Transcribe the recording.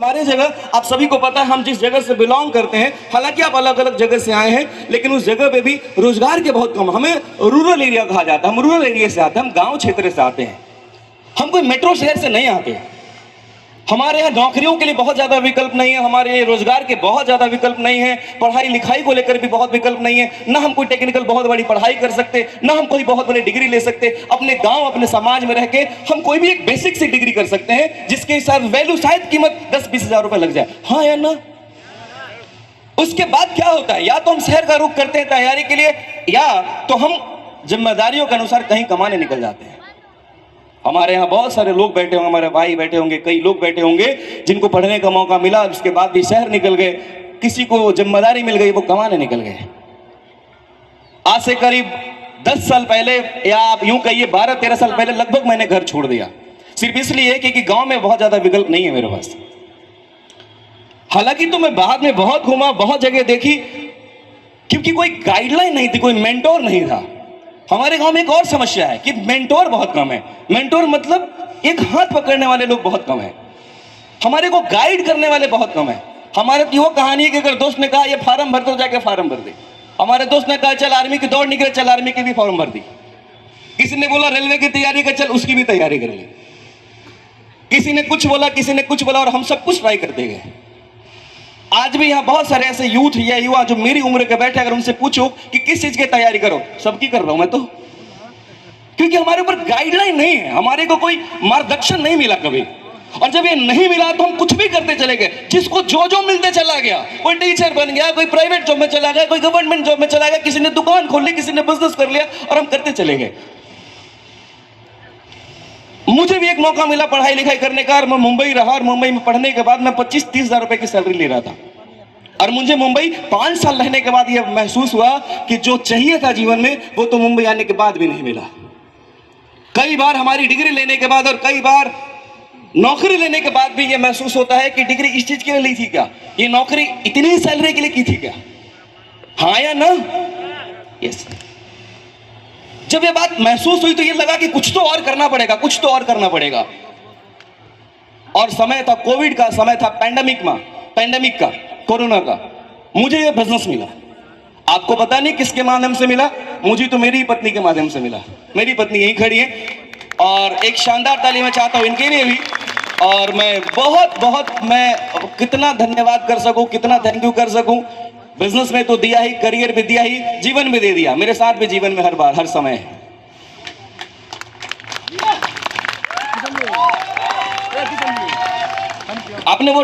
हमारे जगह आप सभी को पता है हम जिस जगह से बिलोंग करते हैं, हालांकि आप अलग अलग जगह से आए हैं, लेकिन उस जगह पे भी रोजगार के बहुत कम। हमें रूरल एरिया कहा जाता है, हम रूरल एरिया से आते हैं, हम गांव क्षेत्र से आते हैं, हम कोई मेट्रो शहर से नहीं आते। हमारे यहाँ नौकरियों के लिए बहुत ज्यादा विकल्प नहीं है, हमारे रोजगार के बहुत ज्यादा विकल्प नहीं है, पढ़ाई लिखाई को लेकर भी बहुत विकल्प नहीं है। ना हम कोई टेक्निकल बहुत बड़ी पढ़ाई कर सकते, ना हम कोई बहुत बड़ी डिग्री ले सकते। अपने गांव अपने समाज में रह के हम कोई भी एक बेसिक सी डिग्री कर सकते हैं जिसके साथ वैल्यू शायद कीमत 10-20 हजार रुपए लग जाए। हाँ या ना? उसके बाद क्या होता है, या तो हम शहर का रुख करते हैं तैयारी के लिए, या तो हम जिम्मेदारियों के अनुसार कहीं कमाने निकल जाते हैं। हमारे यहाँ बहुत सारे लोग बैठे होंगे, हमारे भाई बैठे होंगे, कई लोग बैठे होंगे जिनको पढ़ने का मौका मिला, उसके बाद भी शहर निकल गए, किसी को जिम्मेदारी मिल गई, वो कमाने निकल गए। आज से करीब 10 साल पहले, या आप यूं कहिए 12-13 साल पहले लगभग मैंने घर छोड़ दिया, सिर्फ इसलिए कि गांव में बहुत ज्यादा विकल्प नहीं है मेरे पास। हालांकि तो मैं बाद में बहुत घूमा, बहुत जगह देखी, क्योंकि कोई गाइडलाइन नहीं थी, कोई मेंटोर नहीं था। हमारे गांव में एक और समस्या है कि मेंटोर बहुत कम है। मेंटोर मतलब एक हाथ पकड़ने वाले लोग बहुत कम है, हमारे को गाइड करने वाले बहुत कम है। हमारे की वो कहानी है कि अगर दोस्त ने कहा ये फार्म भर दो, जाके फार्म भर दे। हमारे दोस्त ने कहा चल आर्मी की दौड़ निकले, चल आर्मी की भी फॉर्म भर दी। किसी ने बोला रेलवे की तैयारी कर, चल उसकी भी तैयारी कर ली। किसी ने कुछ बोला, किसी ने कुछ बोला, और हम सब कुछ ट्राई करते गए। आज भी यहाँ बहुत सारे ऐसे यूथ या युवा जो मेरी उम्र के बैठे, अगर उनसे पूछो कि किस चीज की तैयारी करो, सबकी कर रहा हूं मैं तो, क्योंकि हमारे ऊपर गाइडलाइन नहीं है, हमारे को कोई मार्गदर्शन नहीं मिला कभी। और जब ये नहीं मिला तो हम कुछ भी करते चले गए, जिसको जो जो मिलते चला गया। कोई टीचर बन गया, कोई प्राइवेट जॉब में चला गया, कोई गवर्नमेंट जॉब में चला गया, किसी ने दुकान खोल ली, किसी ने बिजनेस कर लिया, और हम करते चले गए। मुझे भी एक मौका मिला पढ़ाई लिखाई करने का, और मैं मुंबई रहा, और मुंबई में पढ़ने के बाद मैं 25-30 हजार रुपए की सैलरी ले रहा था। और मुझे मुंबई 5 साल रहने के बाद यह महसूस हुआ कि जो चाहिए था जीवन में, वो तो मुंबई आने के बाद भी नहीं मिला। कई बार हमारी डिग्री लेने के बाद और कई बार नौकरी लेने के बाद भी यह महसूस होता है कि डिग्री इस चीज के लिए ली थी क्या, ये नौकरी इतनी सैलरी के लिए की थी क्या? हाँ या ना? यस। जब ये बात महसूस हुई तो ये लगा कि कुछ तो और करना पड़ेगा, कुछ तो और करना पड़ेगा। और समय था कोविड का, समय था पैंडेमिक का, कोरोना का। मुझे ये बिजनेस मिला, आपको पता नहीं किसके माध्यम से मिला, मुझे तो मेरी पत्नी के माध्यम से मिला। मेरी पत्नी यहीं खड़ी है, और एक शानदार ताली मैं चाहता हूं इनके लिए भी। और मैं मैं कितना धन्यवाद कर सकूं, कितना थैंक यू कर सकूं। बिजनेस में तो दिया ही, करियर भी दिया ही, जीवन भी दे दिया, मेरे साथ भी जीवन में हर बार हर समय है। आपने वो